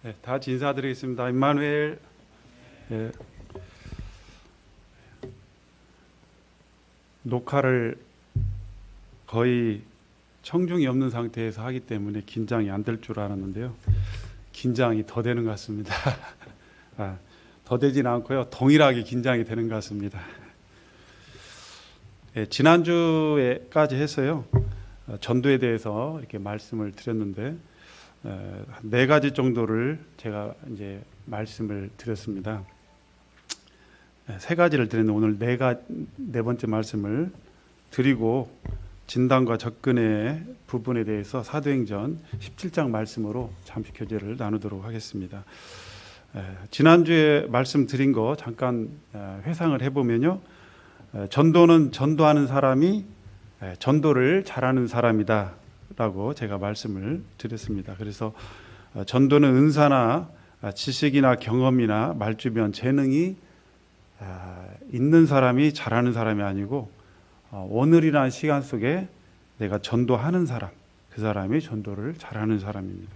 네, 다 같이 인사드리겠습니다. 임마누엘. 네, 녹화를 거의 청중이 없는 상태에서 하기 때문에 긴장이 안 될 줄 알았는데요. 긴장이 더 되는 것 같습니다. 더 되진 않고요. 동일하게 긴장이 되는 것 같습니다. 네, 지난주에까지 했어요. 전도에 대해서 이렇게 말씀을 드렸는데 네 가지 정도를 제가 이제 말씀을 드렸습니다. 세 가지를 드렸는데 오늘 네 번째 말씀을 드리고 진단과 접근의 부분에 대해서 사도행전 17장 말씀으로 잠시 교제를 나누도록 하겠습니다. 지난주에 말씀드린 거 잠깐 회상을 해보면요. 전도는 전도하는 사람이 전도를 잘하는 사람이다 라고 제가 말씀을 드렸습니다. 그래서 전도는 은사나 지식이나 경험이나 말주변 재능이 있는 사람이 잘하는 사람이 아니고 오늘이라는 시간 속에 내가 전도하는 사람, 그 사람이 전도를 잘하는 사람입니다.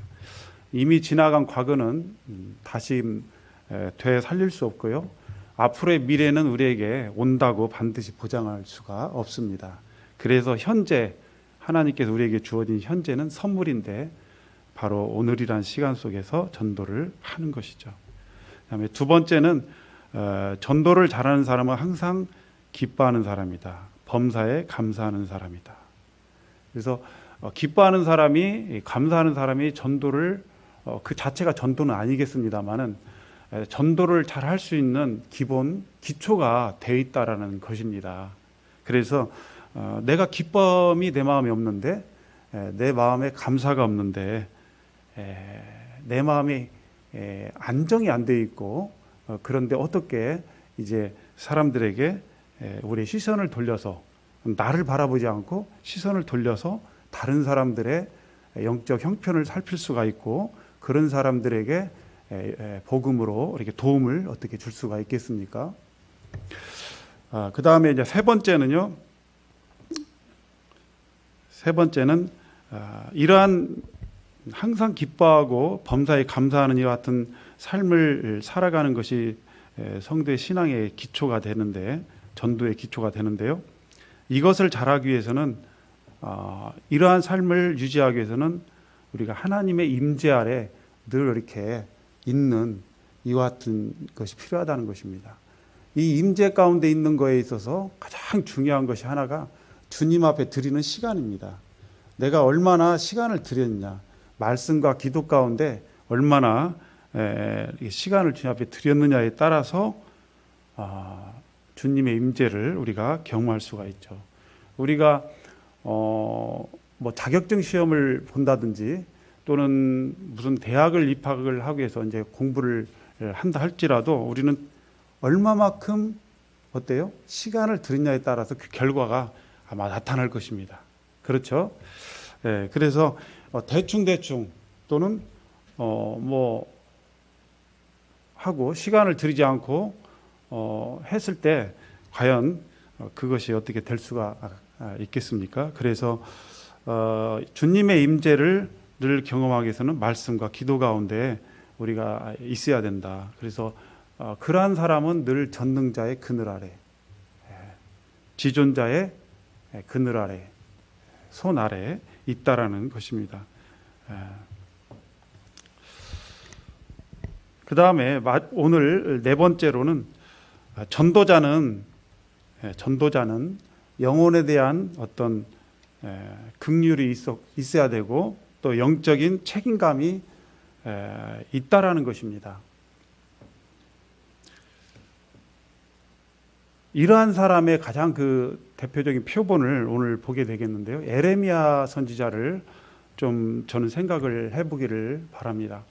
이미 지나간 과거는 다시 되살릴 수 없고요. 앞으로의 미래는 우리에게 온다고 반드시 보장할 수가 없습니다. 그래서 현재 하나님께서 우리에게 주어진 현재는 선물인데 바로 오늘이란 시간 속에서 전도를 하는 것이죠. 그다음에 두 번째는 전도를 잘하는 사람은 항상 기뻐하는 사람이다. 범사에 감사하는 사람이다. 그래서 기뻐하는 사람이 감사하는 사람이 전도를 그 자체가 전도는 아니겠습니다만은 전도를 잘 할 수 있는 기본 기초가 되어 있다라는 것입니다. 그래서 내가 기쁨이 내 마음에 없는데 내 마음에 감사가 없는데 내 마음이 안정이 안 돼 있고 그런데 어떻게 이제 사람들에게 우리의 시선을 돌려서 나를 바라보지 않고 시선을 돌려서 다른 사람들의 영적 형편을 살필 수가 있고 그런 사람들에게 복음으로 이렇게 도움을 어떻게 줄 수가 있겠습니까? 그 다음에 이제 세 번째는 이러한 항상 기뻐하고 범사에 감사하는 이와 같은 삶을 살아가는 것이 성도의 신앙의 기초가 되는데 전도의 기초가 되는데요. 이것을 잘하기 위해서는 이러한 삶을 유지하기 위해서는 우리가 하나님의 임재 아래 늘 이렇게 있는 이와 같은 것이 필요하다는 것입니다. 이 임재 가운데 있는 거에 있어서 가장 중요한 것이 하나가 주님 앞에 드리는 시간입니다. 내가 얼마나 시간을 드렸냐, 말씀과 기도 가운데 얼마나 시간을 주님 앞에 드렸느냐에 따라서 주님의 임재를 우리가 경험할 수가 있죠. 우리가 뭐 자격증 시험을 본다든지 또는 무슨 대학을 입학을 하기 위해서 이제 공부를 한다 할지라도 우리는 얼마만큼 어때요? 시간을 들였냐에 따라서 그 결과가 아마 나타날 것입니다. 그렇죠? 네, 그래서 대충 또는 뭐 하고 시간을 들이지 않고 했을 때 과연 그것이 어떻게 될 수가 있겠습니까? 그래서 주님의 임재를 늘 경험하기 위해서는 말씀과 기도 가운데 우리가 있어야 된다. 그래서 그러한 사람은 늘 전능자의 그늘 아래, 지존자의 그늘 아래, 손 아래 있다라는 것입니다. 그 다음에 오늘 네 번째로는 전도자는 영혼에 대한 어떤 긍휼이 있어야 되고 또 영적인 책임감이 있다라는 것입니다. 이러한 사람의 가장 그 대표적인 표본을 오늘 보게 되겠는데요. 에레미야 선지자를 좀 저는 생각을 해보기를 바랍니다.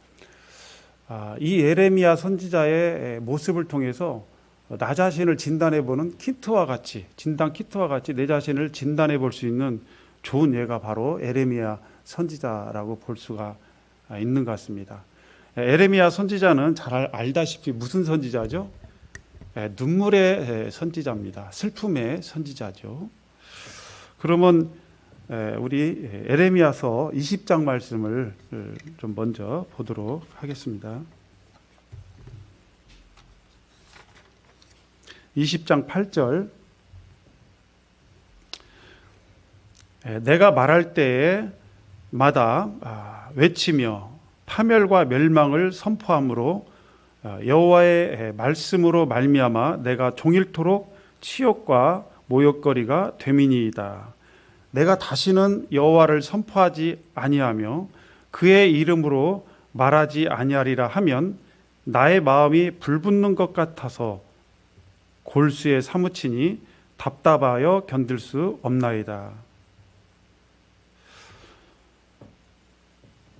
이 에레미야 선지자의 모습을 통해서 나 자신을 진단해보는 진단 키트와 같이 내 자신을 진단해 볼 수 있는 좋은 예가 바로 에레미야 선지자라고 볼 수가 있는 것 같습니다. 에레미야 선지자는 잘 알다시피 무슨 선지자죠? 눈물의 선지자입니다. 슬픔의 선지자죠. 그러면 우리 에레미야서 20장 말씀을 좀 먼저 보도록 하겠습니다. 20장 8절. 내가 말할 때마다 외치며 파멸과 멸망을 선포함으로 여호와의 말씀으로 말미암아 내가 종일토록 치욕과 모욕거리가 됨이니이다. 내가 다시는 여호와를 선포하지 아니하며 그의 이름으로 말하지 아니하리라 하면 나의 마음이 불붙는 것 같아서 골수에 사무치니 답답하여 견딜 수 없나이다.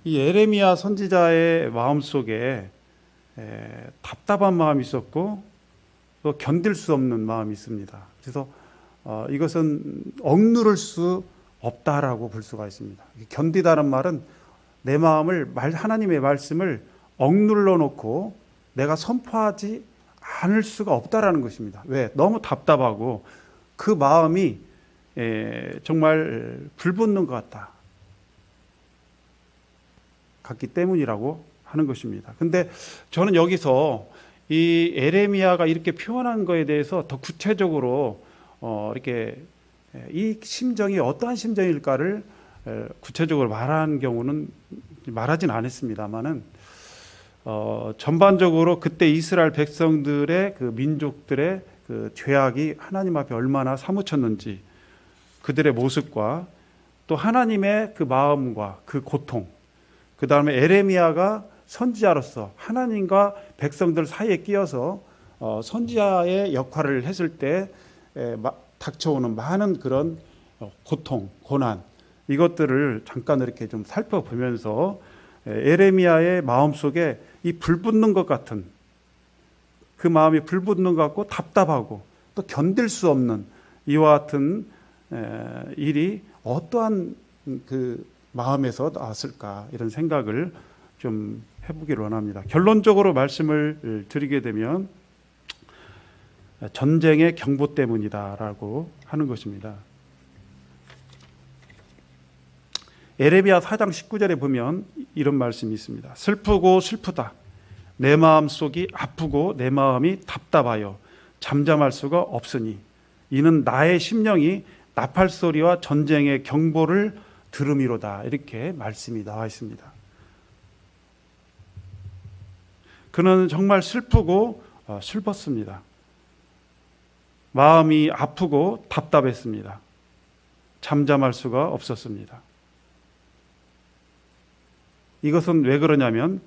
이 예레미야 선지자의 마음속에 답답한 마음이 있었고 또 견딜 수 없는 마음이 있습니다. 그래서 이것은 억누를 수 없다라고 볼 수가 있습니다. 견디다는 말은 내 마음을 하나님의 말씀을 억눌러 놓고 내가 선포하지 않을 수가 없다라는 것입니다. 왜? 너무 답답하고 그 마음이 정말 불붙는 것 같기 때문이라고 하는 것입니다. 근데 저는 여기서 이 에레미야가 이렇게 표현한 거에 대해서 더 구체적으로 이렇게 이 심정이 어떠한 심정일까를 구체적으로 말한 경우는 말하진 않았습니다만은 전반적으로 그때 이스라엘 백성들의 그 민족들의 그 죄악이 하나님 앞에 얼마나 사무쳤는지 그들의 모습과 또 하나님의 그 마음과 그 고통, 그 다음에 에레미야가 선지자로서 하나님과 백성들 사이에 끼어서 선지자의 역할을 했을 때 닥쳐오는 많은 그런 고통, 고난, 이것들을 잠깐 이렇게 좀 살펴보면서 에레미야의 마음속에 이 불붙는 것 같은 그 마음이 불붙는 것 같고 답답하고 또 견딜 수 없는 이와 같은 일이 어떠한 그 마음에서 나왔을까 이런 생각을 좀 해보기를 원합니다. 결론적으로 말씀을 드리게 되면 전쟁의 경보 때문이다라고 하는 것입니다. 에레미야 4장 19절에 보면 이런 말씀이 있습니다. 슬프고 슬프다. 내 마음속이 아프고 내 마음이 답답하여 잠잠할 수가 없으니 이는 나의 심령이 나팔소리와 전쟁의 경보를 들음이로다. 이렇게 말씀이 나와 있습니다. 그는 정말 슬프고 슬펐습니다. 마음이 아프고 답답했습니다. 잠잠할 수가 없었습니다. 이것은 왜 그러냐면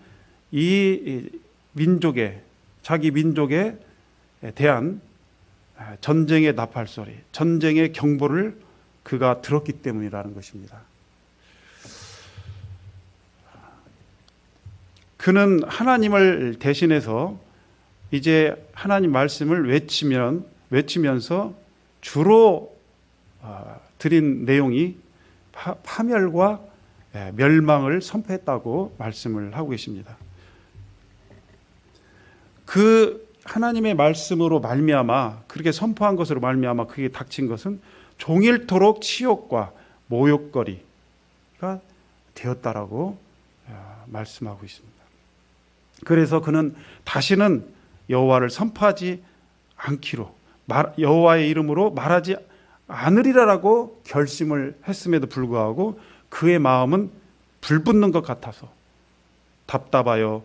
이 민족의 자기 민족에 대한 전쟁의 나팔소리, 전쟁의 경보를 그가 들었기 때문이라는 것입니다. 그는 하나님을 대신해서 이제 하나님 말씀을 외치면서 주로 드린 내용이 파멸과 멸망을 선포했다고 말씀을 하고 계십니다. 그 하나님의 말씀으로 말미암아 그렇게 선포한 것으로 말미암아 그게 닥친 것은 종일토록 치욕과 모욕거리가 되었다라고 말씀하고 있습니다. 그래서 그는 다시는 여호와를 선포하지 않기로 여호와의 이름으로 말하지 않으리라라고 결심을 했음에도 불구하고 그의 마음은 불붙는 것 같아서 답답하여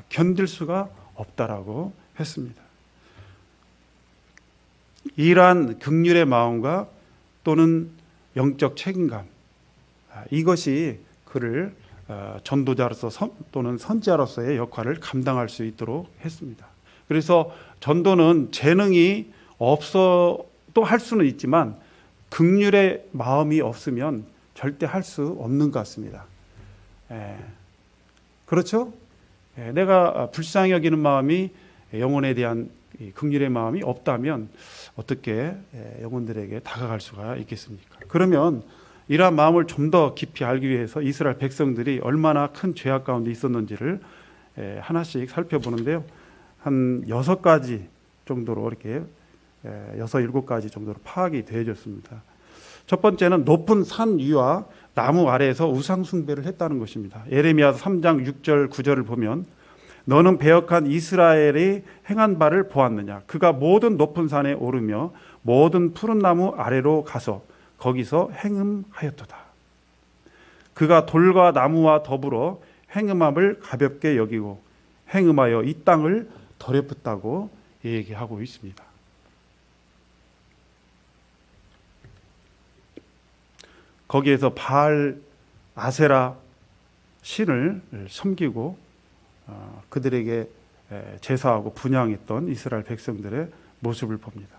견딜 수가 없다라고 했습니다. 이러한 긍휼의 마음과 또는 영적 책임감, 이것이 그를 전도자로서 또는 선지자로서의 역할을 감당할 수 있도록 했습니다. 그래서 전도는 재능이 없어도 할 수는 있지만 긍휼의 마음이 없으면 절대 할 수 없는 것 같습니다. 그렇죠? 내가 불쌍히 여기는 마음이 영혼에 대한 긍휼의 마음이 없다면 어떻게 영혼들에게 다가갈 수가 있겠습니까? 그러면 이러한 마음을 좀 더 깊이 알기 위해서 이스라엘 백성들이 얼마나 큰 죄악 가운데 있었는지를 하나씩 살펴보는데요. 한 6가지 정도로 이렇게 6, 7가지 정도로 파악이 되어졌습니다. 첫 번째는 높은 산 위와 나무 아래에서 우상 숭배를 했다는 것입니다. 예레미야 3장 6절 9절을 보면 너는 배역한 이스라엘이 행한 바를 보았느냐. 그가 모든 높은 산에 오르며 모든 푸른 나무 아래로 가서 거기서 행음하였도다. 그가 돌과 나무와 더불어 행음함을 가볍게 여기고 행음하여 이 땅을 더럽혔다고 얘기하고 있습니다. 거기에서 바알 아세라 신을 섬기고 그들에게 제사하고 분향했던 이스라엘 백성들의 모습을 봅니다.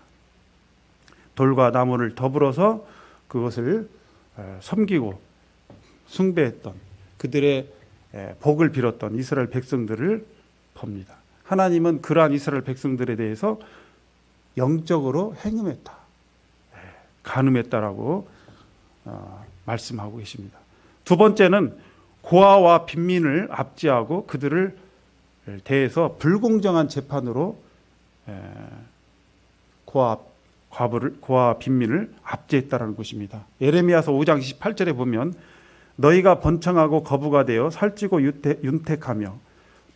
돌과 나무를 더불어서 그것을 섬기고 숭배했던 그들의 복을 빌었던 이스라엘 백성들을 봅니다. 하나님은 그러한 이스라엘 백성들에 대해서 영적으로 행음했다, 간음했다라고 말씀하고 계십니다. 두 번째는 고아와 빈민을 압제하고 그들을 대해서 불공정한 재판으로 고아와 빈민을 압제했다라는 것입니다. 예레미야서 5장 28절에 보면 너희가 번창하고 거부가 되어 살찌고 윤택하며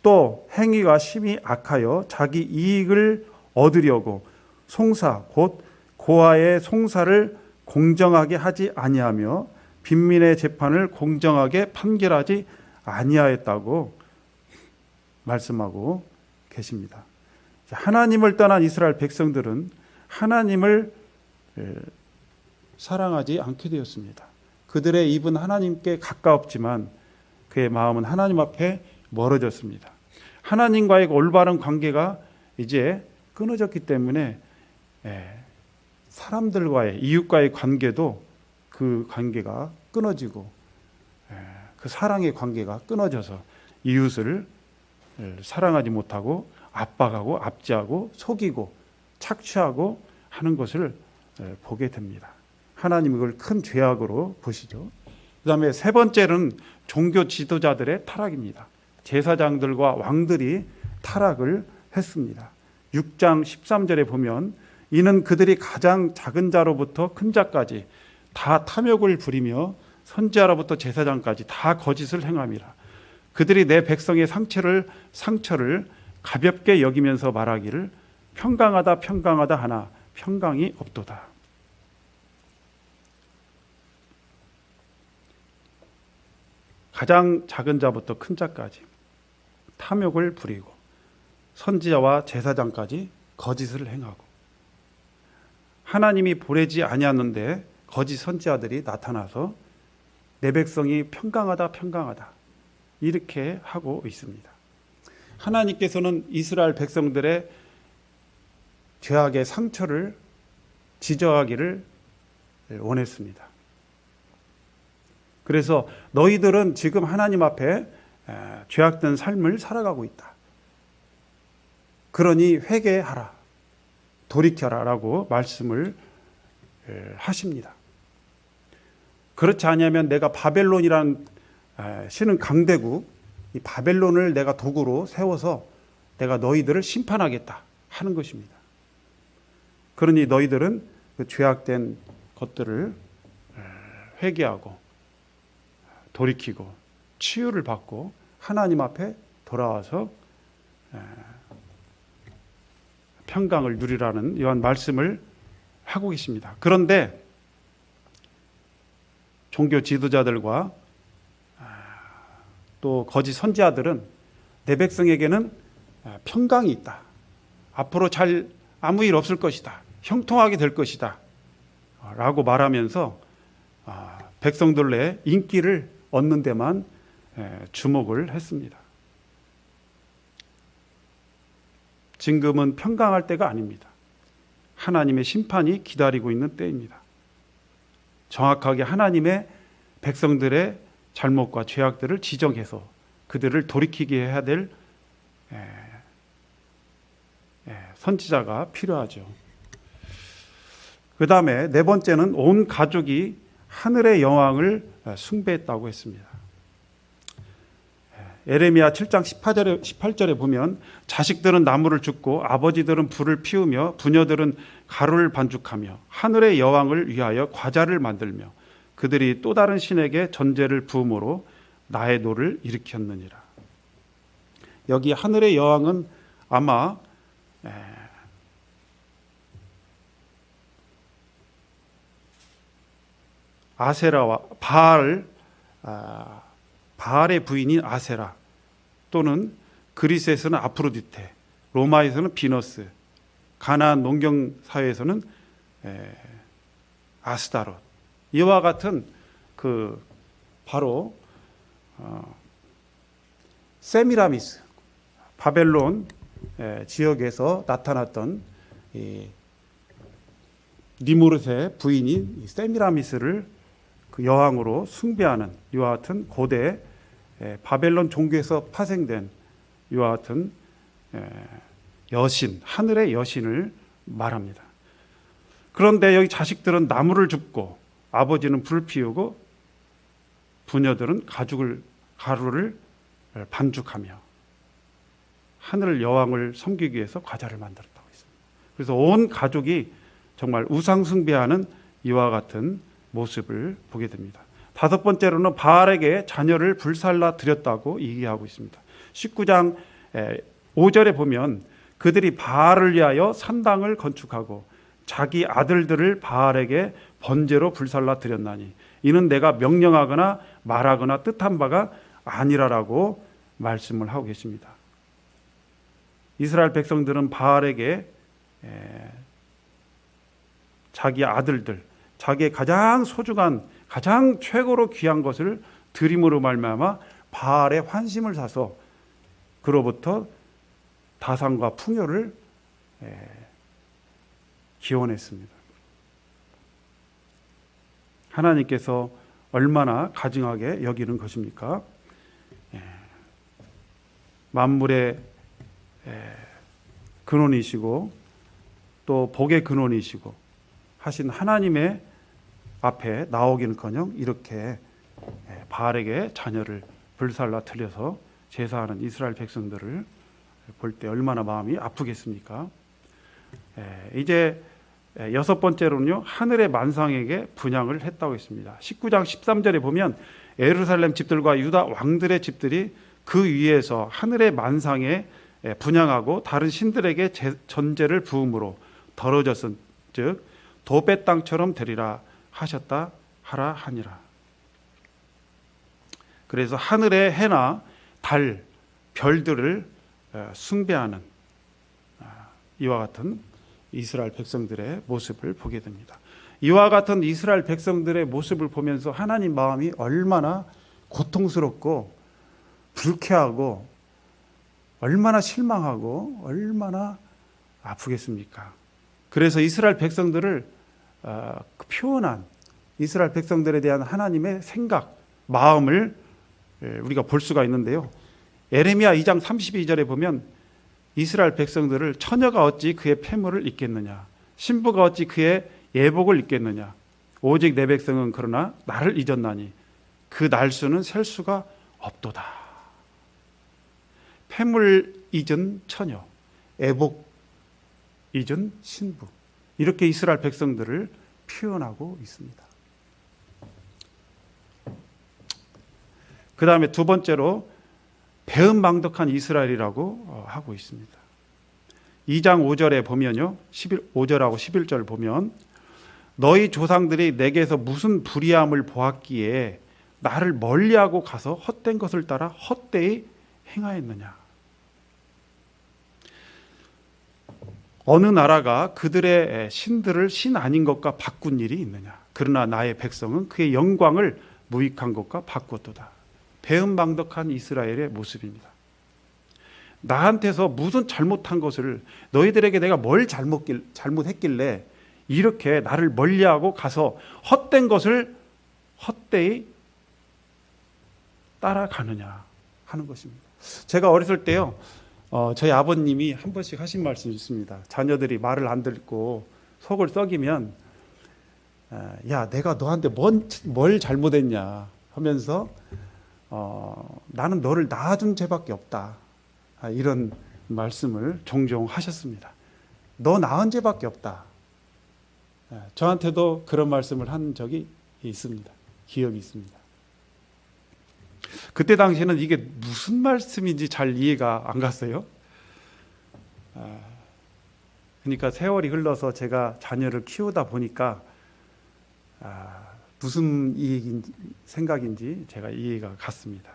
또 행위가 심히 악하여 자기 이익을 얻으려고 송사 곧 고아의 송사를 공정하게 하지 아니하며 빈민의 재판을 공정하게 판결하지 아니하였다고 말씀하고 계십니다. 하나님을 떠난 이스라엘 백성들은 하나님을 사랑하지 않게 되었습니다. 그들의 입은 하나님께 가까웠지만 그의 마음은 하나님 앞에 멀어졌습니다. 하나님과의 올바른 관계가 이제 끊어졌기 때문에 사람들과의 이웃과의 관계도 그 관계가 끊어지고 그 사랑의 관계가 끊어져서 이웃을 사랑하지 못하고 압박하고 압제하고 속이고 착취하고 하는 것을 보게 됩니다. 하나님 이걸 큰 죄악으로 보시죠. 그 다음에 세 번째는 종교 지도자들의 타락입니다. 제사장들과 왕들이 타락을 했습니다. 6장 13절에 보면 이는 그들이 가장 작은 자로부터 큰 자까지 다 탐욕을 부리며 선지자로부터 제사장까지 다 거짓을 행함이라. 그들이 내 백성의 상처를 가볍게 여기면서 말하기를 평강하다 평강하다 하나 평강이 없도다. 가장 작은 자부터 큰 자까지 탐욕을 부리고 선지자와 제사장까지 거짓을 행하고 하나님이 보내지 아니하는데 거짓 선지자들이 나타나서 내 백성이 평강하다 평강하다 이렇게 하고 있습니다. 하나님께서는 이스라엘 백성들의 죄악의 상처를 지적하기를 원했습니다. 그래서 너희들은 지금 하나님 앞에 죄악된 삶을 살아가고 있다. 그러니 회개하라, 돌이켜라 라고 말씀을 하십니다. 그렇지 않으면 내가 바벨론이라는 신은 강대국, 이 바벨론을 내가 도구로 세워서 내가 너희들을 심판하겠다 하는 것입니다. 그러니 너희들은 그 죄악된 것들을 회개하고 돌이키고 치유를 받고 하나님 앞에 돌아와서 평강을 누리라는 이런 말씀을 하고 계십니다. 그런데 종교 지도자들과 또 거짓 선지자들은 내 백성에게는 평강이 있다. 앞으로 잘 아무 일 없을 것이다. 형통하게 될 것이다. 라고 말하면서 백성들의 인기를 얻는 데만 주목을 했습니다. 지금은 평강할 때가 아닙니다. 하나님의 심판이 기다리고 있는 때입니다. 정확하게 하나님의 백성들의 잘못과 죄악들을 지적해서 그들을 돌이키게 해야 될 선지자가 필요하죠. 그 다음에 네 번째는 온 가족이 하늘의 여왕을 숭배했다고 했습니다. 에레미야 7장 18절에 보면 자식들은 나무를 줍고 아버지들은 불을 피우며 부녀들은 가루를 반죽하며 하늘의 여왕을 위하여 과자를 만들며 그들이 또 다른 신에게 전제를 부음으로 나의 노를 일으켰느니라. 여기 하늘의 여왕은 아마 아세라와 바알의 부인인 아세라, 또는 그리스에서는 아프로디테, 로마에서는 비너스, 가나안 농경 사회에서는 아스타롯, 이와 같은 그 바로 세미라미스, 바벨론 지역에서 나타났던 니무르트의 부인인 세미라미스를 그 여왕으로 숭배하는 이와 같은 고대 바벨론 종교에서 파생된 이와 같은 여신, 하늘의 여신을 말합니다. 그런데 여기 자식들은 나무를 줍고 아버지는 불 피우고 부녀들은 가루를 반죽하며 하늘 여왕을 섬기기 위해서 과자를 만들었다고 했습니다. 그래서 온 가족이 정말 우상 숭배하는 이와 같은 모습을 보게 됩니다. 다섯 번째로는 바알에게 자녀를 불살라 드렸다고 얘기하고 있습니다. 19장 5절에 보면 그들이 바알을 위하여 산당을 건축하고 자기 아들들을 바알에게 번제로 불살라 드렸나니 이는 내가 명령하거나 말하거나 뜻한 바가 아니라라고 말씀을 하고 계십니다. 이스라엘 백성들은 바알에게 자기 아들들, 자기의 가장 소중한, 가장 최고로 귀한 것을 드림으로 말미암아 바알의 환심을 사서 그로부터 다산과 풍요를 기원했습니다. 하나님께서 얼마나 가증하게 여기는 것입니까? 만물의 근원이시고 또 복의 근원이시고 하신 하나님의 앞에 나오기는커녕 이렇게 바알에게 자녀를 불살라 틀려서 제사하는 이스라엘 백성들을 볼 때 얼마나 마음이 아프겠습니까? 이제 여섯 번째로는요, 하늘의 만상에게 분향을 했다고 했습니다. 19장 13절에 보면 예루살렘 집들과 유다 왕들의 집들이 그 위에서 하늘의 만상에 분향하고 다른 신들에게 전제를 부음으로 더러졌은 즉 도배 땅처럼 되리라 하셨다 하라 하니라. 그래서 하늘의 해나 달, 별들을 숭배하는 이와 같은 이스라엘 백성들의 모습을 보게 됩니다. 이와 같은 이스라엘 백성들의 모습을 보면서 하나님 마음이 얼마나 고통스럽고 불쾌하고 얼마나 실망하고 얼마나 아프겠습니까? 그래서 이스라엘 백성들을 표현한 이스라엘 백성들에 대한 하나님의 생각, 마음을 우리가 볼 수가 있는데요. 에레미야 2장 32절에 보면 이스라엘 백성들을 처녀가 어찌 그의 폐물을 입겠느냐, 신부가 어찌 그의 예복을 입겠느냐, 오직 내 백성은 그러나 나를 잊었나니 그 날수는 셀 수가 없도다. 폐물 잊은 처녀, 예복 잊은 신부, 이렇게 이스라엘 백성들을 표현하고 있습니다. 그 다음에 두 번째로 배은망덕한 이스라엘이라고 하고 있습니다. 2장 5절에 보면요, 5절하고 11절 보면 너희 조상들이 내게서 무슨 불의함을 보았기에 나를 멀리하고 가서 헛된 것을 따라 헛되이 행하였느냐. 어느 나라가 그들의 신들을 신 아닌 것과 바꾼 일이 있느냐. 그러나 나의 백성은 그의 영광을 무익한 것과 바꿨도다. 배은망덕한 이스라엘의 모습입니다. 나한테서 무슨 잘못한 것을, 너희들에게 내가 뭘 잘못했길래 이렇게 나를 멀리하고 가서 헛된 것을 헛되이 따라가느냐 하는 것입니다. 제가 어렸을 때요, 저희 아버님이 한 번씩 하신 말씀이 있습니다. 자녀들이 말을 안 듣고 속을 썩이면 야, 내가 너한테 뭘 잘못했냐 하면서 나는 너를 낳아준 죄밖에 없다. 이런 말씀을 종종 하셨습니다. 너 낳은 죄밖에 없다. 저한테도 그런 말씀을 한 적이 있습니다. 기억이 있습니다. 그때 당시에는 이게 무슨 말씀인지 잘 이해가 안 갔어요. 그러니까 세월이 흘러서 제가 자녀를 키우다 보니까 무슨 생각인지 제가 이해가 갔습니다.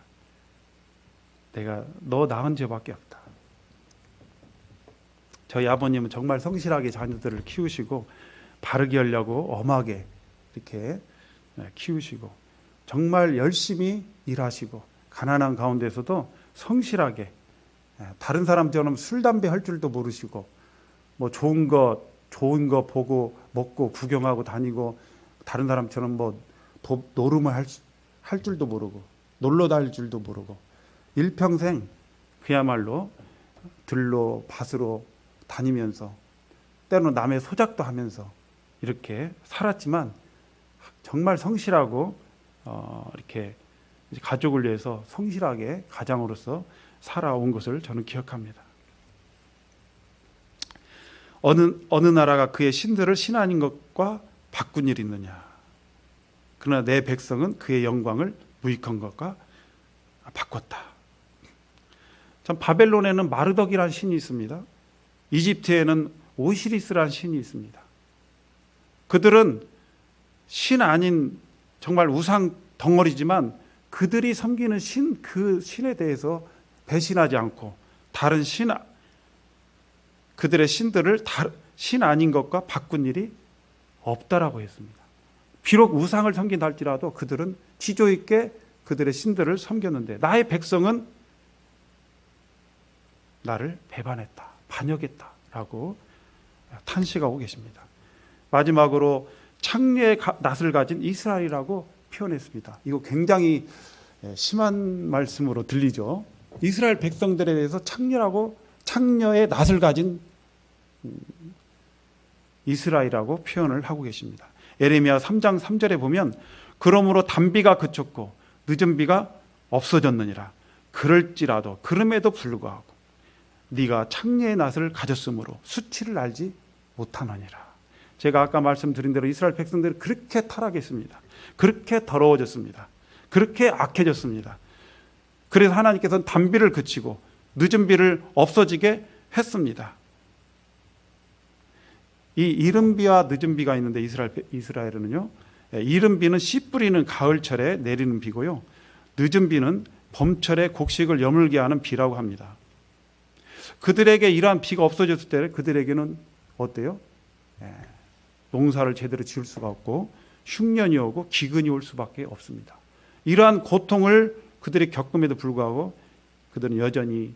내가 너 낳은 죄밖에 없다. 저희 아버님은 정말 성실하게 자녀들을 키우시고 바르게 하려고 엄하게 이렇게 키우시고 정말 열심히 일하시고 가난한 가운데서도 성실하게 다른 사람처럼 술 담배 할 줄도 모르시고 뭐 좋은 거 보고 먹고 구경하고 다니고 다른 사람처럼 뭐 노름을 할 줄도 모르고 놀러 다닐 줄도 모르고 일평생 그야말로 들로 밭으로 다니면서 때로는 남의 소작도 하면서 이렇게 살았지만 정말 성실하고 이렇게 가족을 위해서 성실하게 가장으로서 살아온 것을 저는 기억합니다. 어느 나라가 그의 신들을 신 아닌 것과 바꾼 일이 있느냐. 그러나 내 백성은 그의 영광을 무익한 것과 바꿨다. 참 바벨론에는 마르덕이라는 신이 있습니다. 이집트에는 오시리스라는 신이 있습니다. 그들은 신 아닌 정말 우상 덩어리지만 그들이 섬기는 신, 그 신에 대해서 배신하지 않고 다른 그들의 신들을 신 아닌 것과 바꾼 일이 없다라고 했습니다. 비록 우상을 섬긴다 할지라도 그들은 지조 있게 그들의 신들을 섬겼는데 나의 백성은 나를 배반했다, 반역했다라고 탄식하고 계십니다. 마지막으로 창녀의 낯을 가진 이스라엘이라고 표현했습니다. 이거 굉장히 심한 말씀으로 들리죠. 이스라엘 백성들에 대해서 창녀의 낯을 가진 이스라엘이라고 표현을 하고 계십니다. 에레미야 3장 3절에 보면 그러므로 단비가 그쳤고 늦은 비가 없어졌느니라. 그럴지라도 그럼에도 불구하고 네가 창녀의 낯을 가졌으므로 수치를 알지 못하느니라. 제가 아까 말씀드린 대로 이스라엘 백성들이 그렇게 타락했습니다. 그렇게 더러워졌습니다. 그렇게 악해졌습니다. 그래서 하나님께서는 단비를 그치고 늦은 비를 없어지게 했습니다. 이 이른 비와 늦은 비가 있는데 이스라엘은요, 이른 비는 씨 뿌리는 가을철에 내리는 비고요, 늦은 비는 봄철에 곡식을 여물게 하는 비라고 합니다. 그들에게 이러한 비가 없어졌을 때 그들에게는 어때요? 농사를 제대로 지을 수가 없고 흉년이 오고 기근이 올 수밖에 없습니다. 이러한 고통을 그들이 겪음에도 불구하고 그들은 여전히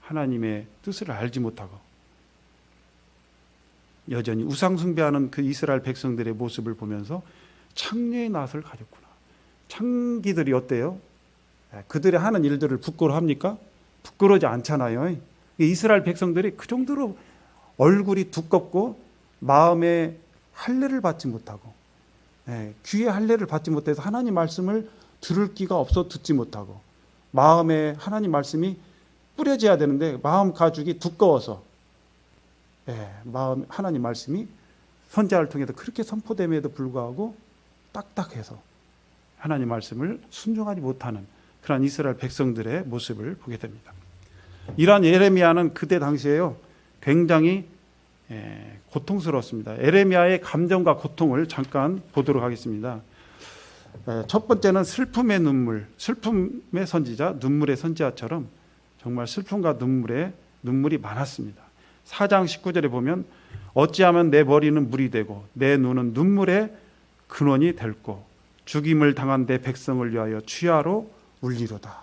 하나님의 뜻을 알지 못하고 여전히 우상 숭배하는 그 이스라엘 백성들의 모습을 보면서 창녀의 낯을 가졌구나. 창기들이 어때요? 그들이 하는 일들을 부끄러워합니까? 부끄러워하지 않잖아요. 이스라엘 백성들이 그 정도로 얼굴이 두껍고 마음에 할례를 받지 못하고 귀에 할례를 받지 못해서 하나님 말씀을 들을 기가 없어 듣지 못하고 마음에 하나님 말씀이 뿌려져야 되는데 마음 가죽이 두꺼워서 마음 하나님 말씀이 선지자를 통해서 그렇게 선포됨에도 불구하고 딱딱해서 하나님 말씀을 순종하지 못하는 그런 이스라엘 백성들의 모습을 보게 됩니다. 이러한 예레미야는 그때 당시에요 굉장히 고통스러웠습니다. 에레미야의 감정과 고통을 잠깐 보도록 하겠습니다. 첫 번째는 슬픔의 눈물, 슬픔의 선지자, 눈물의 선지자처럼 정말 슬픔과 눈물이 많았습니다. 4장 19절에 보면 어찌하면 내 머리는 물이 되고 내 눈은 눈물의 근원이 될고 죽임을 당한 내 백성을 위하여 취하로 울리로다.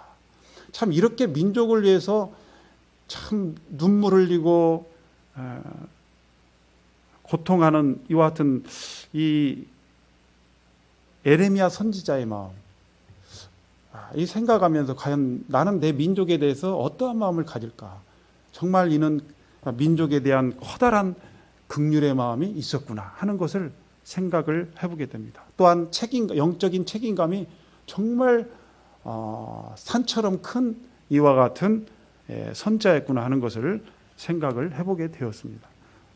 참 이렇게 민족을 위해서 참 눈물 흘리고 고통하는 이와 같은 이 에레미야 선지자의 마음, 이 생각하면서 과연 나는 내 민족에 대해서 어떠한 마음을 가질까? 정말 이는 민족에 대한 커다란 긍휼의 마음이 있었구나 하는 것을 생각을 해보게 됩니다. 또한 영적인 책임감이 정말 산처럼 큰 이와 같은 선자였구나 하는 것을 생각을 해보게 되었습니다.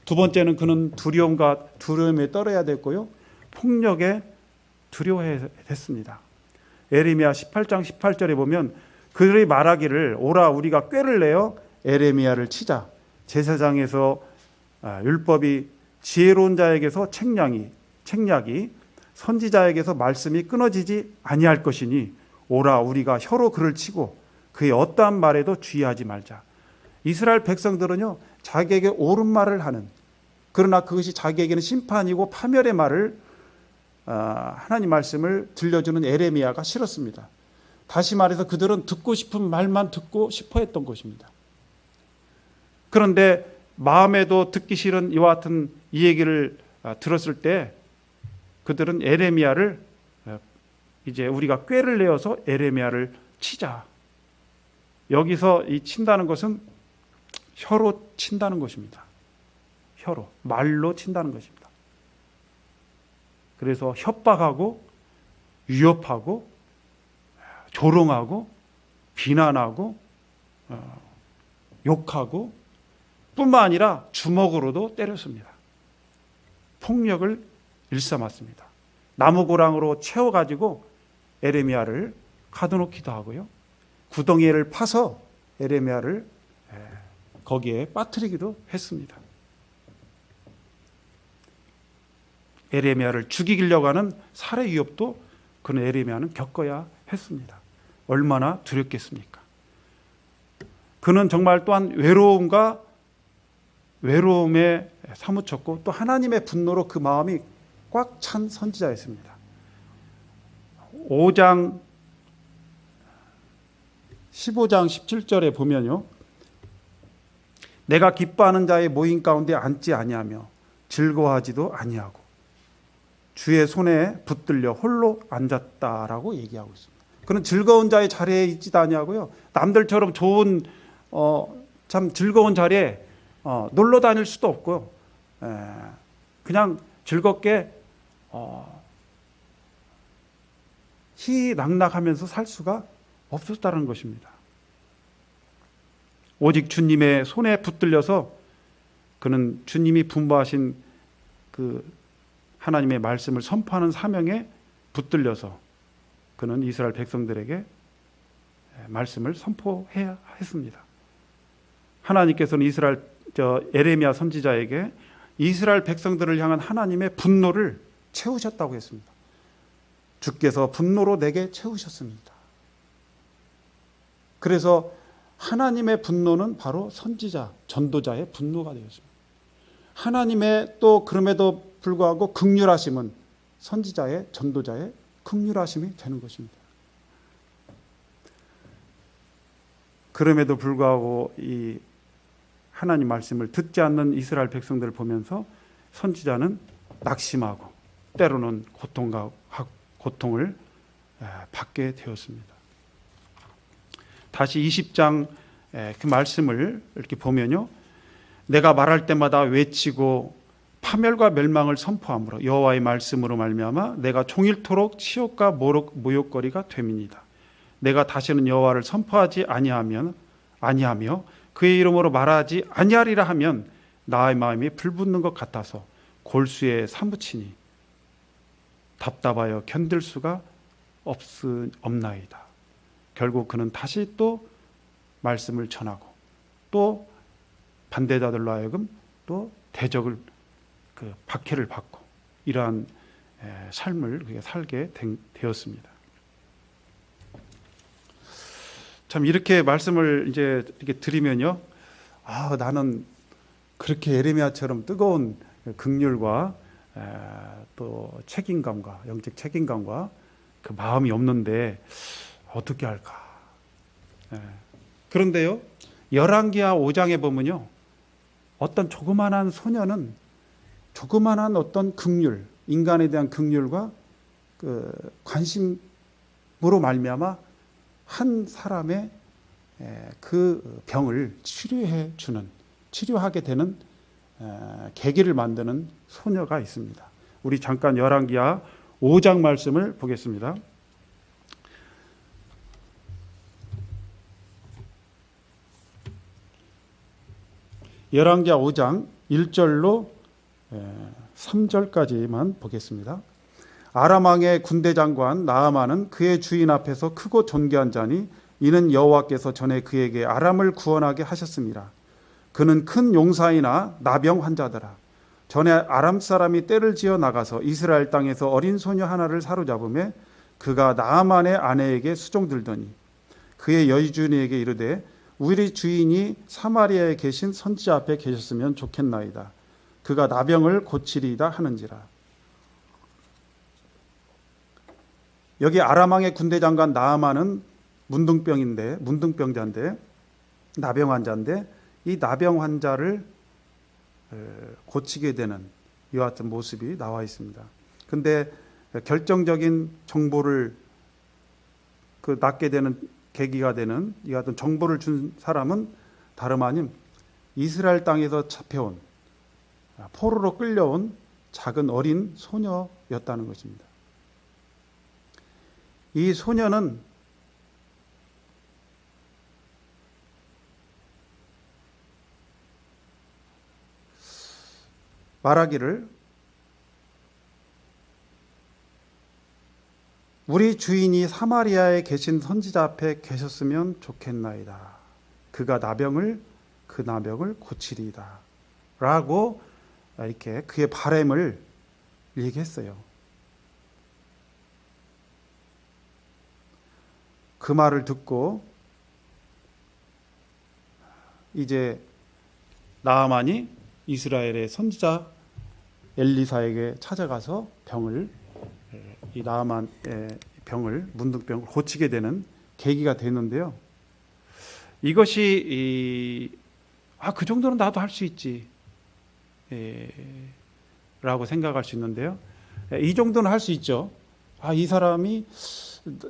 두 번째는 그는 두려움에 떨어야 됐고요. 폭력에 두려워했습니다. 에레미야 18장 18절에 보면 그들이 말하기를 오라 우리가 꾀를 내어 에레미야를 치자. 제사장에서 율법이 지혜로운 자에게서 책략이 선지자에게서 말씀이 끊어지지 아니할 것이니 오라 우리가 혀로 그를 치고 그의 어떠한 말에도 주의하지 말자. 이스라엘 백성들은요 자기에게 옳은 말을 하는, 그러나 그것이 자기에게는 심판이고 파멸의 말을 하나님 말씀을 들려주는 에레미야가 싫었습니다. 다시 말해서 그들은 듣고 싶은 말만 듣고 싶어 했던 것입니다. 그런데 마음에도 듣기 싫은 이와 같은 이 얘기를 들었을 때 그들은 에레미야를 이제 우리가 꾀를 내어서 에레미야를 치자. 여기서 이 친다는 것은 혀로 친다는 것입니다. 혀로, 말로 친다는 것입니다. 그래서 협박하고 위협하고 조롱하고 비난하고 욕하고 뿐만 아니라 주먹으로도 때렸습니다. 폭력을 일삼았습니다. 나무고랑으로 채워가지고 에레미야를 가둬놓기도 하고요. 구덩이를 파서 에레미야를 거기에 빠뜨리기도 했습니다. 에레미야를 죽이려고 하는 살해 위협도 그는 에레미야는 겪어야 했습니다. 얼마나 두렵겠습니까? 그는 정말 또한 외로움에 사무쳤고 또 하나님의 분노로 그 마음이 꽉 찬 선지자였습니다. 15장 17절에 보면요. 내가 기뻐하는 자의 모임 가운데 앉지 아니하며 즐거워하지도 아니하고 주의 손에 붙들려 홀로 앉았다라고 얘기하고 있습니다. 그는 즐거운 자의 자리에 있지도 아니하고요. 남들처럼 좋은 참 즐거운 자리에 놀러 다닐 수도 없고요. 그냥 즐겁게 희락락하면서 살 수가 없었다는 것입니다. 오직 주님의 손에 붙들려서 그는 주님이 분부하신 그 하나님의 말씀을 선포하는 사명에 붙들려서 그는 이스라엘 백성들에게 말씀을 선포해야 했습니다. 하나님께서는 에레미야 선지자에게 이스라엘 백성들을 향한 하나님의 분노를 채우셨다고 했습니다. 주께서 분노로 내게 채우셨습니다. 그래서 하나님의 분노는 바로 선지자, 전도자의 분노가 되었습니다. 하나님의 또 그럼에도 불구하고 긍휼하심은 선지자의, 전도자의 긍휼하심이 되는 것입니다. 그럼에도 불구하고 이 하나님 말씀을 듣지 않는 이스라엘 백성들을 보면서 선지자는 낙심하고 때로는 고통을 받게 되었습니다. 다시 20장 그 말씀을 이렇게 보면요. 내가 말할 때마다 외치고 파멸과 멸망을 선포함으로 여호와의 말씀으로 말미암아 내가 종일토록 치욕과 모욕거리가 됨이니이다. 내가 다시는 여호와를 선포하지 아니하며 그의 이름으로 말하지 아니하리라 하면 나의 마음이 불붙는 것 같아서 골수에 사무치니 답답하여 견딜 수가 없나이다. 결국 그는 다시 또 말씀을 전하고 또 반대자들로 하여금 또 대적을 박해를 받고 이러한 삶을 살게 되었습니다. 참 이렇게 말씀을 이제 이렇게 드리면요, 나는 그렇게 에레미야처럼 뜨거운 긍휼과 또 책임감과 영적 책임감과 그 마음이 없는데 어떻게 할까? 그런데요, 열왕기하 5장에 보면요, 어떤 조그만한 소녀는 조그만한 어떤 긍휼, 인간에 대한 긍휼과 그 관심으로 말미암아 한 사람의 그 병을 치료하게 되는 계기를 만드는 소녀가 있습니다. 우리 잠깐 열왕기하 5장 말씀을 보겠습니다. 열왕기하 5장 1절로 3절까지만 보겠습니다. 아람 왕의 군대 장관 나아만은 그의 주인 앞에서 크고 존귀한 자니 이는 여호와께서 전에 그에게 아람을 구원하게 하셨습니다. 그는 큰 용사이나 나병 환자더라. 전에 아람 사람이 떼를 지어 나가서 이스라엘 땅에서 어린 소녀 하나를 사로잡음에 그가 나아만의 아내에게 수종들더니 그의 여주인에게 이르되 우리 주인이 사마리아에 계신 선지자 앞에 계셨으면 좋겠나이다. 그가 나병을 고치리이다 하는지라. 여기 아람 왕의 군대 장관 나아만은 문둥병자인데 나병 환자인데 이 나병 환자를 고치게 되는 이와 같은 모습이 나와 있습니다. 근데 결정적인 정보를 낳게 되는 계기가 되는 이 같은 정보를 준 사람은 다름 아닌 이스라엘 땅에서 잡혀온 포로로 끌려온 작은 어린 소녀였다는 것입니다. 이 소녀는 말하기를 우리 주인이 사마리아에 계신 선지자 앞에 계셨으면 좋겠나이다. 그가 그 나병을 고치리이다. 라고 이렇게 그의 바람을 얘기했어요. 그 말을 듣고 이제 나아만이 이스라엘의 선지자 엘리사에게 찾아가서 이 나아만의 문둥병을 고치게 되는 계기가 되는데요. 이것이 그 정도는 나도 할 수 있지 라고 생각할 수 있는데요. 이 정도는 할 수 있죠. 이 사람이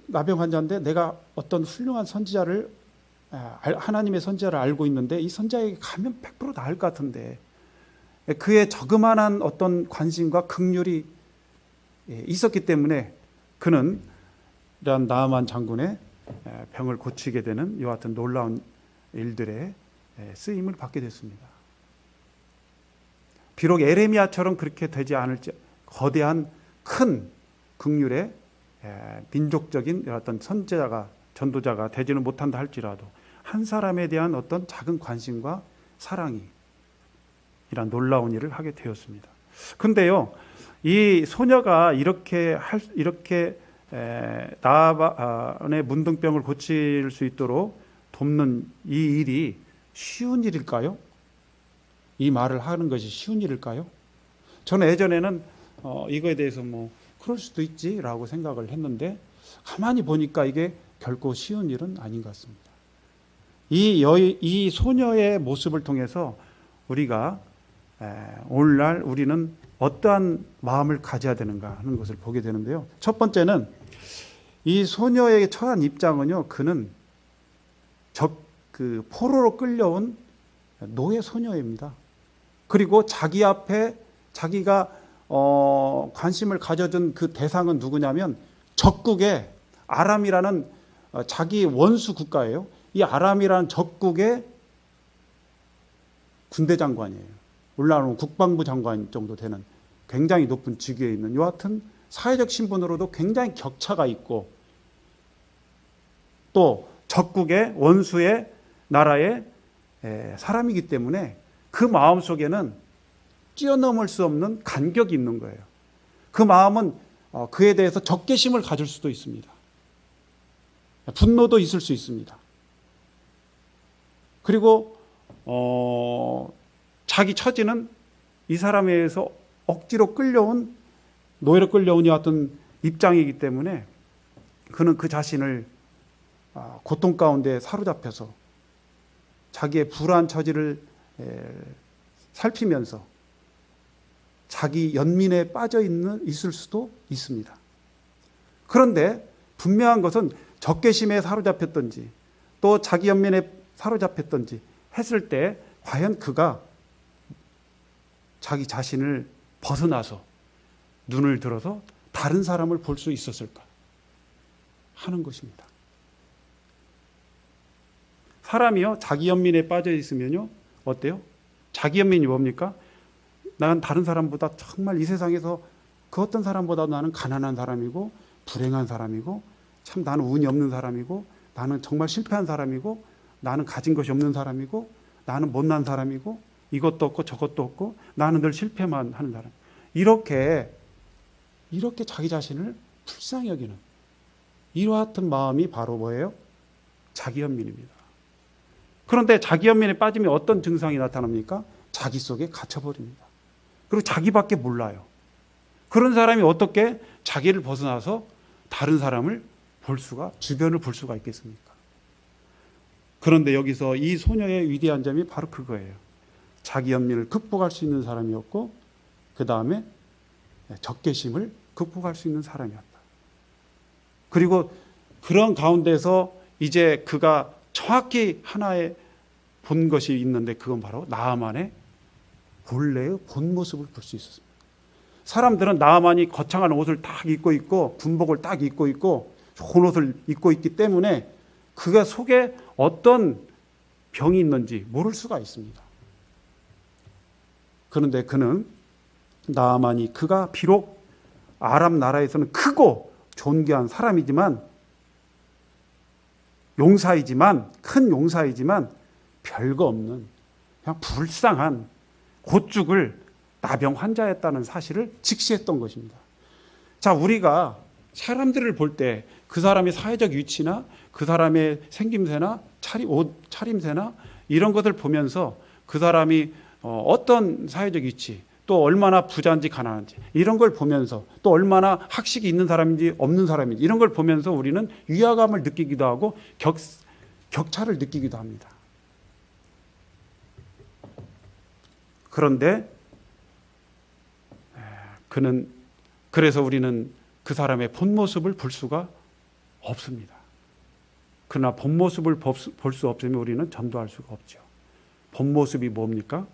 나병 환자인데 내가 어떤 훌륭한 선지자를 하나님의 선지자를 알고 있는데 이 선지자에게 가면 100% 나을 것 같은데 그의 저그만한 어떤 관심과 긍휼이 있었기 때문에 그는 이러한 나아만 장군의 병을 고치게 되는 이와 같은 놀라운 일들에 쓰임을 받게 됐습니다. 비록 에레미야처럼 그렇게 되지 않을지 거대한 큰 긍휼의 민족적인 어떤 선지자가 전도자가 되지는 못한다 할지라도 한 사람에 대한 어떤 작은 관심과 사랑이 이런 놀라운 일을 하게 되었습니다. 근데요, 이 소녀가 이렇게 나아만의 문둥병을 고칠 수 있도록 돕는 이 일이 쉬운 일일까요? 이 말을 하는 것이 쉬운 일일까요? 저는 예전에는 이거에 대해서 그럴 수도 있지라고 생각을 했는데 가만히 보니까 이게 결코 쉬운 일은 아닌 것 같습니다. 이 소녀의 모습을 통해서 우리가 오늘날 우리는 어떠한 마음을 가져야 되는가 하는 것을 보게 되는데요. 첫 번째는 이 소녀의 처한 입장은요, 그는 그 포로로 끌려온 노예 소녀입니다. 그리고 자기 앞에 자기가 관심을 가져준 그 대상은 누구냐면 적국의 아람이라는 자기 원수 국가예요. 이 아람이라는 적국의 군대 장관이에요. 올라오는 국방부 장관 정도 되는 굉장히 높은 직위에 있는 여하튼 사회적 신분으로도 굉장히 격차가 있고 또 적국의 원수의 나라의 사람이기 때문에 그 마음속에는 뛰어넘을 수 없는 간격이 있는 거예요. 그 마음은 그에 대해서 적개심을 가질 수도 있습니다. 분노도 있을 수 있습니다. 그리고 자기 처지는 이 사람에 의해서 억지로 끌려온 노예로 끌려온 이 같은 입장이기 때문에 그는 그 자신을 고통 가운데 사로잡혀서 자기의 불안 처지를 살피면서 자기 연민에 빠져 있을 수도 있습니다. 그런데 분명한 것은 적개심에 사로잡혔던지 또 자기 연민에 사로잡혔던지 했을 때 과연 그가 자기 자신을 벗어나서 눈을 들어서 다른 사람을 볼 수 있었을까 하는 것입니다. 사람이요, 자기 연민에 빠져 있으면요, 어때요? 자기 연민이 뭡니까? 난 다른 사람보다 정말 이 세상에서 그 어떤 사람보다 나는 가난한 사람이고 불행한 사람이고 참 나는 운이 없는 사람이고 나는 정말 실패한 사람이고 나는 가진 것이 없는 사람이고 나는 못난 사람이고 이것도 없고 저것도 없고 나는 늘 실패만 하는 사람. 이렇게 자기 자신을 불쌍히 여기는 이와 같은 마음이 바로 뭐예요? 자기 연민입니다. 그런데 자기 연민에 빠지면 어떤 증상이 나타납니까? 자기 속에 갇혀버립니다. 그리고 자기밖에 몰라요. 그런 사람이 어떻게 자기를 벗어나서 다른 사람을 볼 수가, 주변을 볼 수가 있겠습니까? 그런데 여기서 이 소녀의 위대한 점이 바로 그거예요. 자기 연민을 극복할 수 있는 사람이었고 그 다음에 적개심을 극복할 수 있는 사람이었다. 그리고 그런 가운데서 이제 그가 정확히 하나의 본 것이 있는데 그건 바로 나아만의 본래의 본 모습을 볼 수 있었습니다. 사람들은 나아만이 거창한 옷을 딱 입고 있고 군복을 딱 입고 있고 좋은 옷을 입고 있기 때문에 그가 속에 어떤 병이 있는지 모를 수가 있습니다. 그런데 그는 나아만이 그가 비록 아람 나라에서는 크고 존귀한 사람이지만 용사이지만 큰 용사이지만 별거 없는 그냥 불쌍한 곧 죽을 나병 환자였다는 사실을 직시했던 것입니다. 자, 우리가 사람들을 볼 때 그 사람의 사회적 위치나 그 사람의 생김새나 옷 차림새나 이런 것을 보면서 그 사람이 어떤 사회적 위치 또 얼마나 부자인지 가난한지 이런 걸 보면서 또 얼마나 학식이 있는 사람인지 없는 사람인지 이런 걸 보면서 우리는 위화감을 느끼기도 하고 격차를 느끼기도 합니다. 그런데 그래서 우리는 그 사람의 본 모습을 볼 수가 없습니다. 그러나 본 모습을 볼 수 없으면 우리는 전도할 수가 없죠. 본 모습이 뭡니까?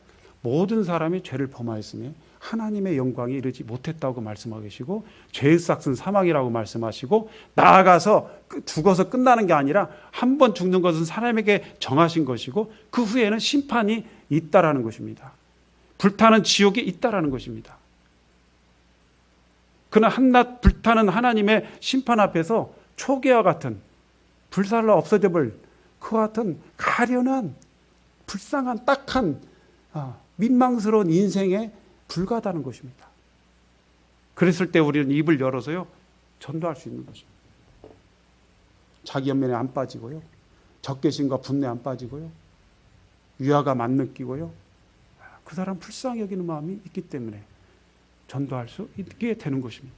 모든 사람이 죄를 범하였으며 하나님의 영광에 이르지 못했다고 말씀하고 계시고 죄의 삭은 사망이라고 말씀하시고 나아가서 죽어서 끝나는 게 아니라 한 번 죽는 것은 사람에게 정하신 것이고 그 후에는 심판이 있다라는 것입니다. 불타는 지옥이 있다라는 것입니다. 그러나 한낱 불타는 하나님의 심판 앞에서 초계와 같은 불살라 없어져 버릴 그와 같은 가련한 불쌍한 딱한 민망스러운 인생에 불과하다는 것입니다. 그랬을 때 우리는 입을 열어서요 전도할 수 있는 것입니다. 자기 연민에 안 빠지고요, 적개심과 분노에 안 빠지고요, 위화감 안 느끼고요, 그 사람 불쌍히 여기는 마음이 있기 때문에 전도할 수 있게 되는 것입니다.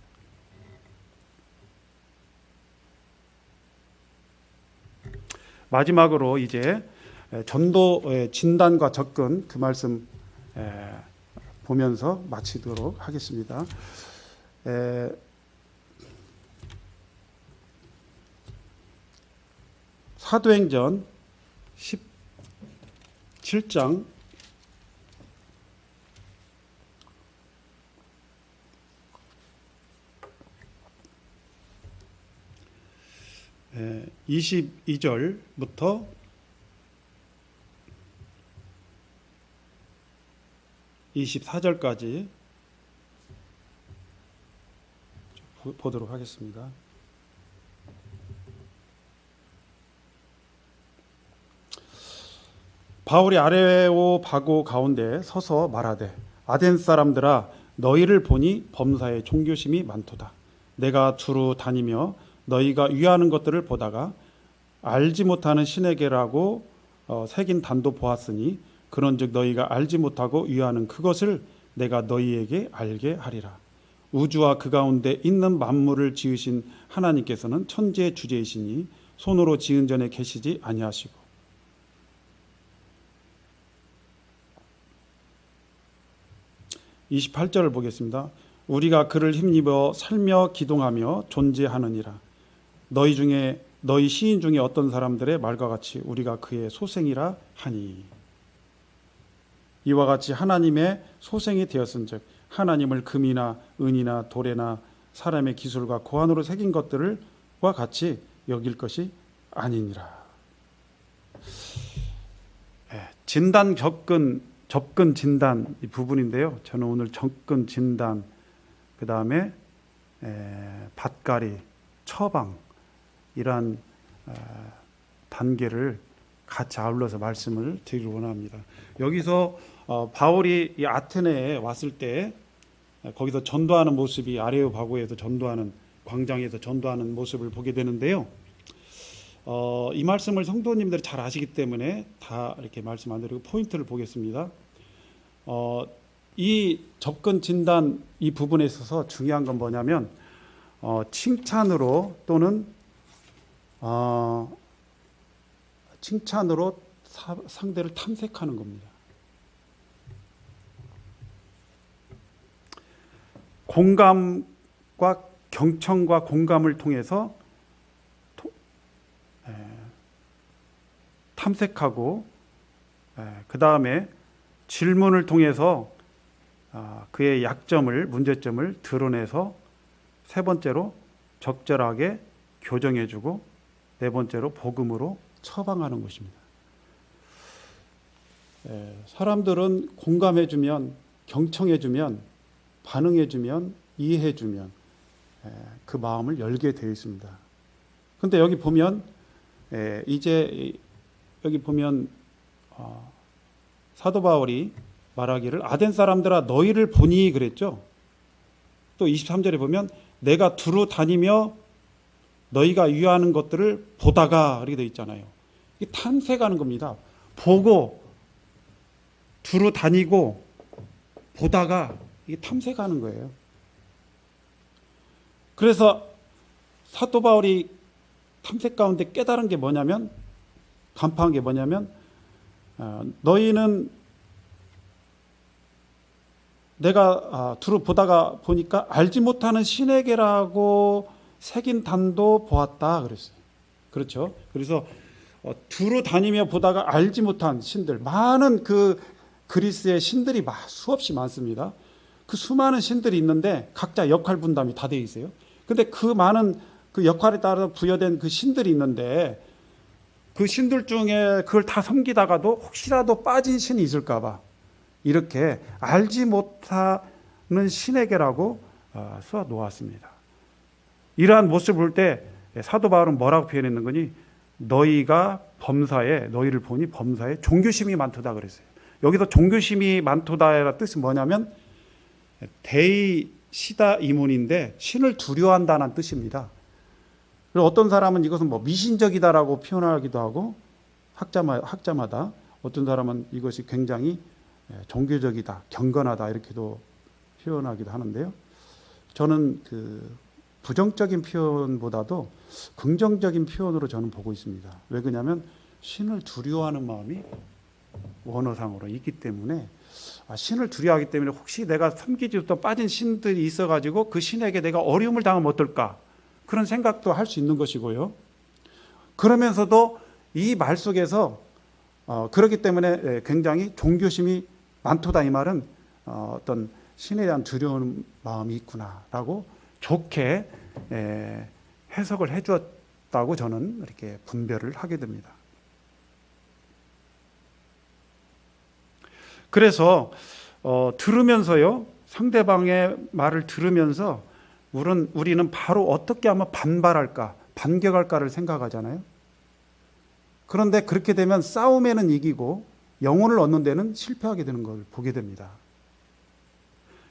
마지막으로 이제 전도의 진단과 접근 그 말씀 보면서 마치도록 하겠습니다. 사도행전 17장 22절부터 24절까지 보도록 하겠습니다. 바울이 아레오바고 가운데 서서 말하되 아덴 사람들아 너희를 보니 범사에 종교심이 많도다. 내가 두루 다니며 너희가 위하는 것들을 보다가 알지 못하는 신에게라고 새긴 단도 보았으니 그런즉 너희가 알지 못하고 위하는 그것을 내가 너희에게 알게 하리라. 우주와 그 가운데 있는 만물을 지으신 하나님께서는 천지의 주제이시니 손으로 지은 전에 계시지 아니하시고 28절을 보겠습니다. 우리가 그를 힘입어 살며 기동하며 존재하느니라. 너희 시인 중에 어떤 사람들의 말과 같이 우리가 그의 소생이라 하니 이와 같이 하나님의 소생이 되었은즉 하나님을 금이나 은이나 돌에나 사람의 기술과 고안으로 새긴 것들과 같이 여길 것이 아니니라. 진단 접근 접근 진단 이 부분인데요. 저는 오늘 접근 진단, 그 다음에 밭갈이, 처방 이러한 단계를 같이 아울러서 말씀을 드리기 원합니다. 여기서 바울이 이 아테네에 왔을 때 거기서 전도하는 모습이 아레오바고에서 전도하는 광장에서 전도하는 모습을 보게 되는데요. 이 말씀을 성도님들이 잘 아시기 때문에 다 이렇게 말씀 안 드리고 포인트를 보겠습니다. 이 접근 진단 이 부분에 있어서 중요한 건 뭐냐면 칭찬으로 또는 칭찬으로 상대를 탐색하는 겁니다. 공감과 경청과 공감을 통해서 탐색하고 그 다음에 질문을 통해서 그의 약점을, 문제점을 드러내서 세 번째로 적절하게 교정해주고 네 번째로 복음으로 처방하는 것입니다. 사람들은 공감해주면, 경청해주면, 반응해주면, 이해해주면 그 마음을 열게 되어 있습니다. 그런데 여기 보면 이제 여기 보면 사도 바울이 말하기를 아덴 사람들아 너희를 보니 그랬죠. 또 23절에 보면 내가 두루 다니며 너희가 유하는 것들을 보다가 이렇게 되어 있잖아요. 이게 탐색하는 겁니다. 보고 두루 다니고 보다가 이게 탐색하는 거예요. 그래서 사도 바울이 탐색 가운데 깨달은 게 뭐냐면, 간파한 게 뭐냐면 너희는 내가 두루 보다가 보니까 알지 못하는 신에게라고 새긴 단도 보았다 그랬어요. 그렇죠? 그래서 두루 다니며 보다가 알지 못한 신들, 많은 그 그리스의 신들이 수없이 많습니다. 그 수많은 신들이 있는데 각자 역할 분담이 다 되어 있어요. 근데 그 많은 그 역할에 따라 부여된 그 신들이 있는데 그 신들 중에 그걸 다 섬기다가도 혹시라도 빠진 신이 있을까 봐 이렇게 알지 못하는 신에게라고 써 놓았습니다. 이러한 모습을 볼 때 사도 바울은 뭐라고 표현했는 거니? 너희가 범사에, 너희를 보니 범사에 종교심이 많도다 그랬어요. 여기서 종교심이 많도다의 뜻은 뭐냐면 데이시다 이문인데 신을 두려워한다는 뜻입니다. 그리고 어떤 사람은 이것은 뭐 미신적이다라고 표현하기도 하고 학자마다 어떤 사람은 이것이 굉장히 종교적이다, 경건하다 이렇게도 표현하기도 하는데요. 저는 그 부정적인 표현보다도 긍정적인 표현으로 저는 보고 있습니다. 왜 그러냐면 신을 두려워하는 마음이 원어상으로 있기 때문에 신을 두려워하기 때문에 혹시 내가 섬기지 못한 빠진 신들이 있어가지고 그 신에게 내가 어려움을 당하면 어떨까 그런 생각도 할 수 있는 것이고요. 그러면서도 이 말 속에서 그렇기 때문에 굉장히 종교심이 많도다 이 말은 어떤 신에 대한 두려운 마음이 있구나라고 좋게 해석을 해주었다고 저는 이렇게 분별을 하게 됩니다. 그래서 들으면서요, 상대방의 말을 들으면서 우리는 바로 어떻게 하면 반발할까, 반격할까를 생각하잖아요. 그런데 그렇게 되면 싸움에는 이기고 영혼을 얻는 데는 실패하게 되는 걸 보게 됩니다.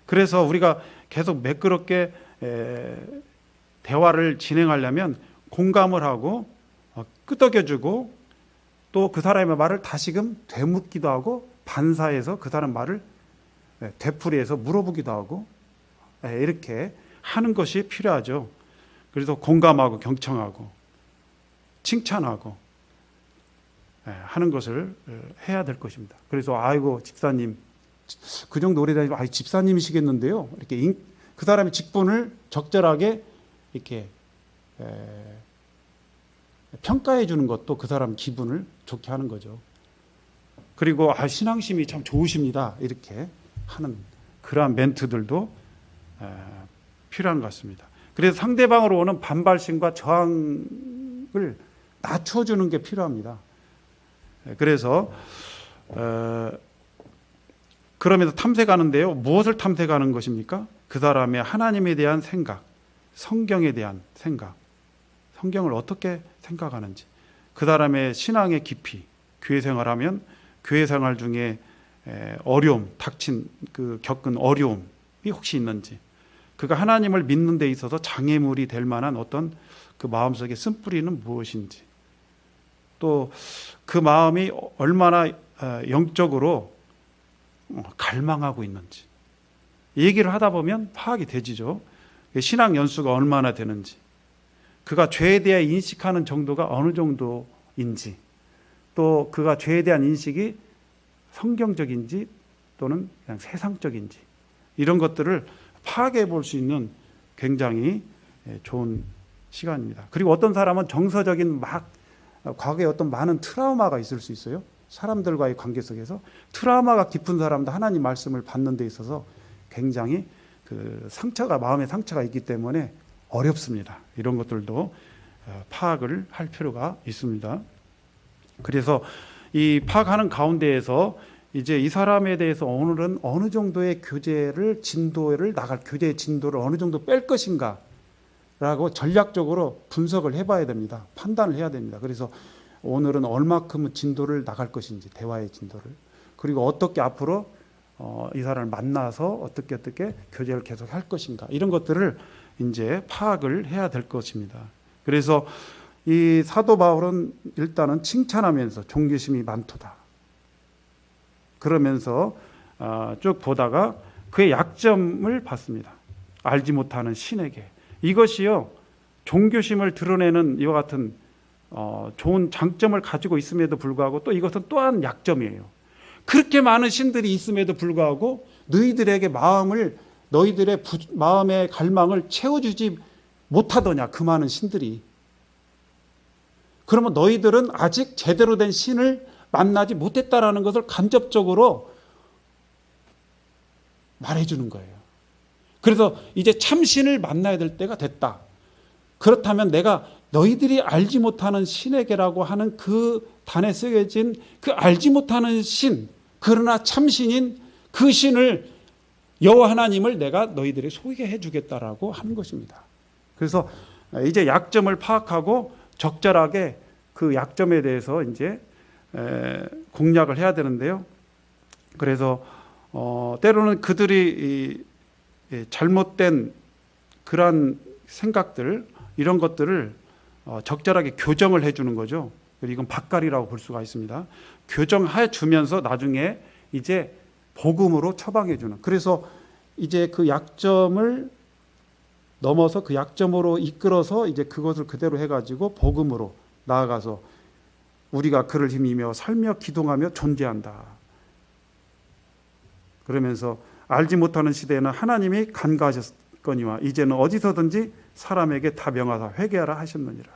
그래서 우리가 계속 매끄럽게 대화를 진행하려면 공감을 하고 끄덕여주고 또 그 사람의 말을 다시금 되묻기도 하고 반사해서 그 사람 말을 되풀이해서 물어보기도 하고 이렇게 하는 것이 필요하죠. 그래서 공감하고 경청하고 칭찬하고 하는 것을 해야 될 것입니다. 그래서 아이고 집사님 그 정도 오래 다니면 집사님이시겠는데요. 이렇게 그 사람의 직분을 적절하게 이렇게 평가해 주는 것도 그 사람 기분을 좋게 하는 거죠. 그리고 신앙심이 참 좋으십니다. 이렇게 하는 그러한 멘트들도 필요한 것 같습니다. 그래서 상대방으로 오는 반발심과 저항을 낮춰주는 게 필요합니다. 그래서 그러면서 탐색하는데요. 무엇을 탐색하는 것입니까? 그 사람의 하나님에 대한 생각, 성경에 대한 생각, 성경을 어떻게 생각하는지, 그 사람의 신앙의 깊이, 교회 생활하면 교회 생활 중에 어려움, 겪은 어려움이 혹시 있는지, 그가 하나님을 믿는 데 있어서 장애물이 될 만한 어떤 그 마음속의 쓴뿌리는 무엇인지, 또 그 마음이 얼마나 영적으로 갈망하고 있는지 얘기를 하다 보면 파악이 되지죠. 신앙 연수가 얼마나 되는지, 그가 죄에 대해 인식하는 정도가 어느 정도인지, 또 그가 죄에 대한 인식이 성경적인지 또는 그냥 세상적인지, 이런 것들을 파악해 볼 수 있는 굉장히 좋은 시간입니다. 그리고 어떤 사람은 정서적인 과거에 어떤 많은 트라우마가 있을 수 있어요. 사람들과의 관계 속에서 트라우마가 깊은 사람도 하나님 말씀을 받는 데 있어서 굉장히 그 마음의 상처가 있기 때문에 어렵습니다. 이런 것들도 파악을 할 필요가 있습니다. 그래서 이 파악하는 가운데에서 이제 이 사람에 대해서 오늘은 어느 정도의 교제의 진도를 어느 정도 뺄 것인가 라고 전략적으로 분석을 해봐야 됩니다. 판단을 해야 됩니다. 그래서 오늘은 얼마큼 진도를 나갈 것인지, 대화의 진도를, 그리고 어떻게 앞으로 이 사람을 만나서 어떻게 교제를 계속 할 것인가, 이런 것들을 이제 파악을 해야 될 것입니다. 그래서 이 사도 바울은 일단은 칭찬하면서 종교심이 많도다 그러면서 쭉 보다가 그의 약점을 봤습니다. 알지 못하는 신에게. 이것이요, 종교심을 드러내는 이와 같은 좋은 장점을 가지고 있음에도 불구하고 또 이것은 또한 약점이에요. 그렇게 많은 신들이 있음에도 불구하고 너희들의 마음의 갈망을 채워주지 못하더냐, 그 많은 신들이. 그러면 너희들은 아직 제대로 된 신을 만나지 못했다라는 것을 간접적으로 말해주는 거예요. 그래서 이제 참신을 만나야 될 때가 됐다. 그렇다면 내가 너희들이 알지 못하는 신에게라고 하는 그 단에 쓰여진 그 알지 못하는 신, 그러나 참신인 그 신을, 여호와 하나님을 내가 너희들이 소개해 주겠다라고 하는 것입니다. 그래서 이제 약점을 파악하고 적절하게 그 약점에 대해서 이제 공략을 해야 되는데요. 그래서 때로는 그들이 잘못된 그러한 생각들, 이런 것들을 적절하게 교정을 해주는 거죠. 이건 밭갈이라고 볼 수가 있습니다. 교정해 주면서 나중에 이제 복음으로 처방해 주는. 그래서 이제 그 약점을 넘어서 그 약점으로 이끌어서 이제 그것을 그대로 해가지고 복음으로 나아가서 우리가 그를 힘이며 살며 기동하며 존재한다. 그러면서 알지 못하는 시대에는 하나님이 간과하셨거니와 이제는 어디서든지 사람에게 다 명하사 회개하라 하셨느니라.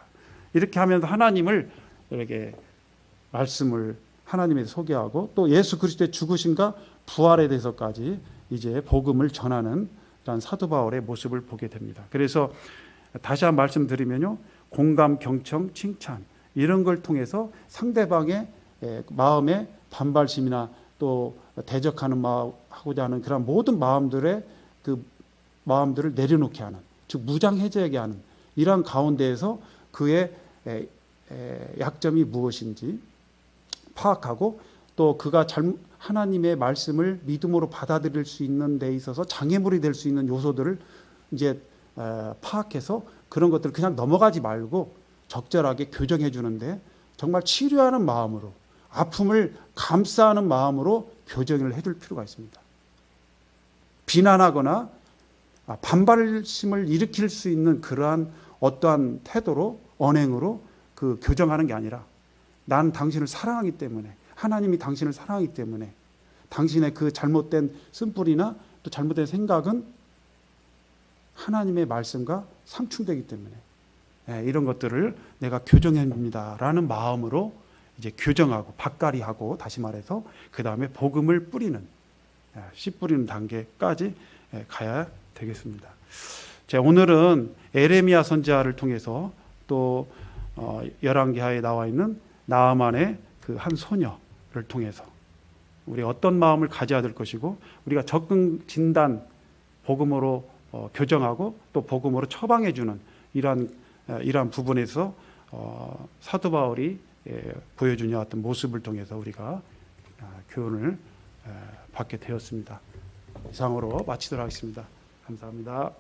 이렇게 하면서 하나님을 이렇게 말씀을 하나님에 소개하고 또 예수 그리스도의 죽으심과 부활에 대해서까지 이제 복음을 전하는 사도 바울의 모습을 보게 됩니다. 그래서 다시 한번 말씀드리면요, 공감, 경청, 칭찬, 이런 걸 통해서 상대방의 마음의 반발심이나 또 대적하는 하고자 하는 그런 모든 마음들의 그 마음들을 내려놓게 하는, 즉 무장해제하게 하는, 이러한 가운데에서 그의 약점이 무엇인지 파악하고 또 그가 하나님의 말씀을 믿음으로 받아들일 수 있는 데 있어서 장애물이 될 수 있는 요소들을 이제 파악해서 그런 것들을 그냥 넘어가지 말고 적절하게 교정해 주는데 정말 치료하는 마음으로, 아픔을 감싸는 마음으로 교정을 해줄 필요가 있습니다. 비난하거나 반발심을 일으킬 수 있는 그러한 어떠한 태도로, 언행으로 그 교정하는 게 아니라, 난 당신을 사랑하기 때문에, 하나님이 당신을 사랑하기 때문에, 당신의 그 잘못된 쓴뿌리나 또 잘못된 생각은 하나님의 말씀과 상충되기 때문에 이런 것들을 내가 교정합니다 라는 마음으로 이제 교정하고 밭갈이하고, 다시 말해서 그 다음에 복음을 뿌리는, 씨 뿌리는 단계까지 가야 되겠습니다. 자, 오늘은 에레미야 선지자를 통해서 또 열왕기하에 나와 있는 나아만의 그 한 소녀를 통해서 우리 어떤 마음을 가져야 될 것이고 우리가 적응 진단 복음으로 교정하고 또 복음으로 처방해 주는 이러한 부분에서 사도 바울이 보여주냐 어떤 모습을 통해서 우리가 교훈을 받게 되었습니다. 이상으로 마치도록 하겠습니다. 감사합니다.